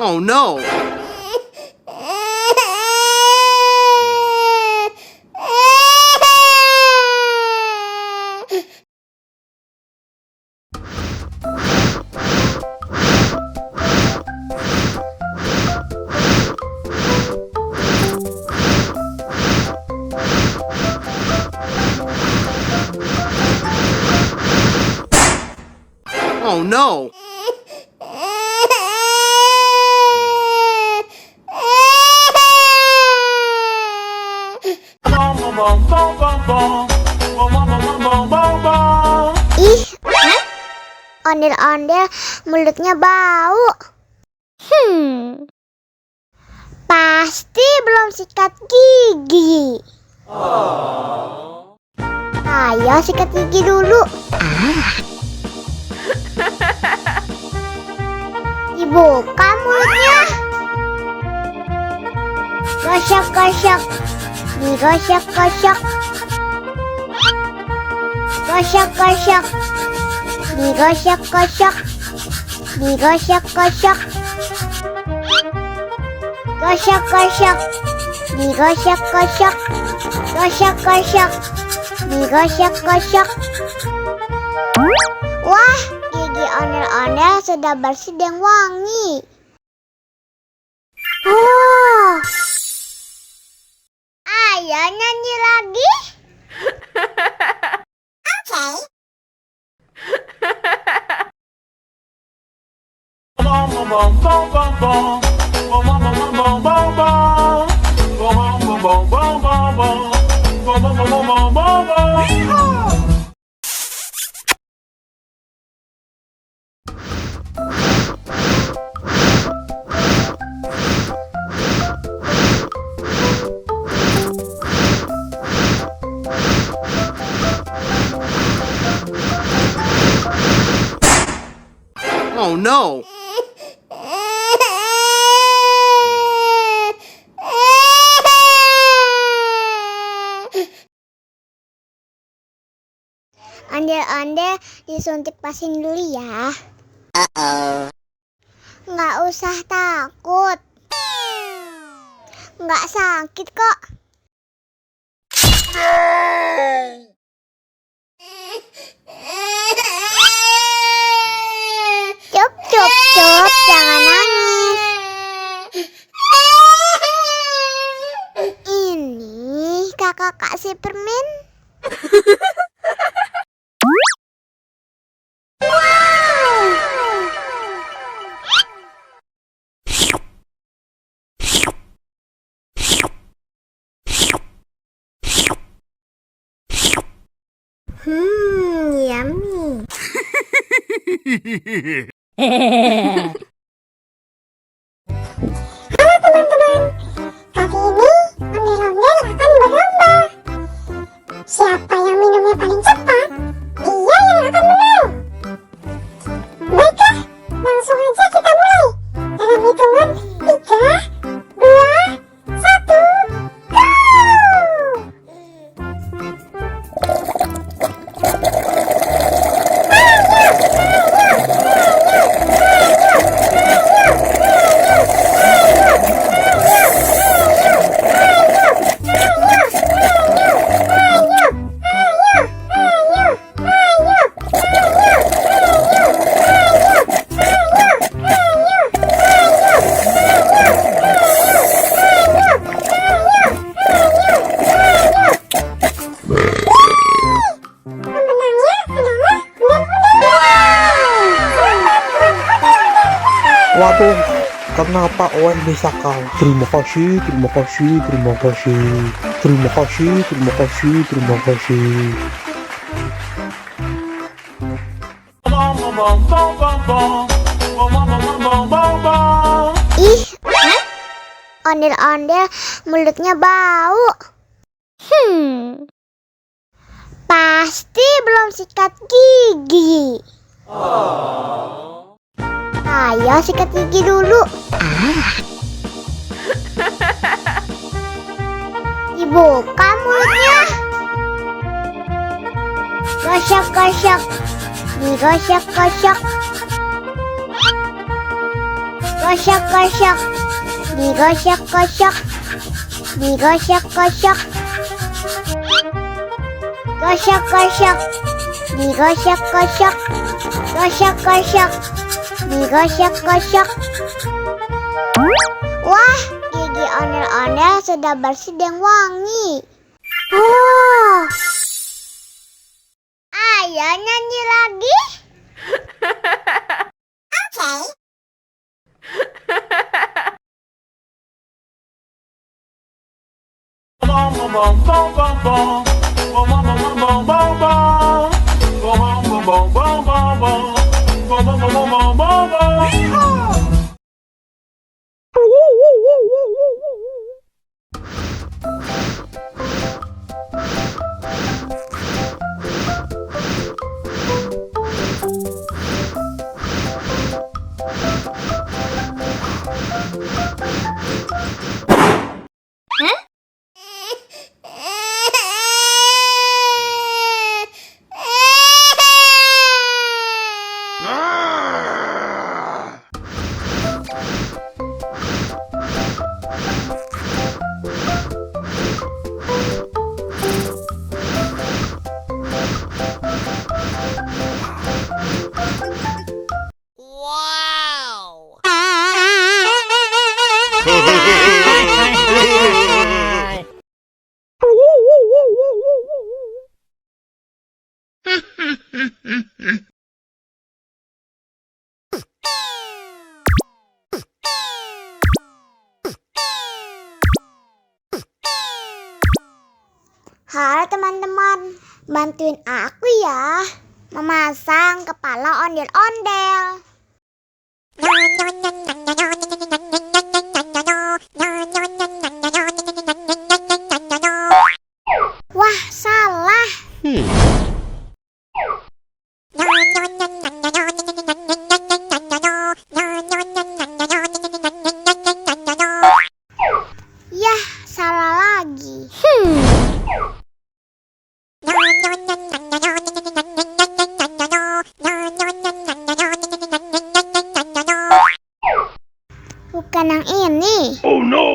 Oh no! Oh no! Ih, ondel-ondel mulutnya bau. Pasti belum sikat gigi. Ayo sikat gigi dulu. Dibuka mulutnya. Gosok-gosok. Digosok-gosok. Gosok-gosok. Digosok-gosok. Digosok-gosok. Gosok-gosok. Digosok-gosok. Gosok-gosok. Digosok-gosok. Wah, gigi ondel-ondel sudah bersih dan wangi. Oh. Ayo nyanyi lagi. Oh no! Ondel-ondel disuntik vaksin dulu ya. Nggak usah takut. Nggak sakit kok. Cup, cup, cup, jangan nangis. Ini kakak kasih permen. Yummy. Halo teman-teman, kali ini ondel-ondel akan berlomba. Siapa yang minumnya paling cepat, dia yang akan menang. Baiklah, langsung aja kita mulai. Dalam hitungan 3, 2, 1, go! Waduh, kenapa Owen bisa kalah? Terima kasih, terima kasih, terima kasih, terima kasih, terima kasih, terima kasih. Ih, ondel-ondel mulutnya bau. Pasti belum sikat gigi. Ayo sikat gigi dulu. Dibuka mulutnya. Gosok-gosok. Digosok-gosok. Gosok-gosok, digosok-gosok, digosok-gosok. Gosok-gosok, digosok-gosok, gosok-gosok, digosok-gosok. Wah, gigi ondel-ondel sudah bersih dan wangi. Oh, ayo nyanyi lagi. Oke. Halo teman-teman, bantuin aku ya memasang kepala ondel-ondel. Wah, salah. Yah, salah lagi. Bukan yang ini. Oh no!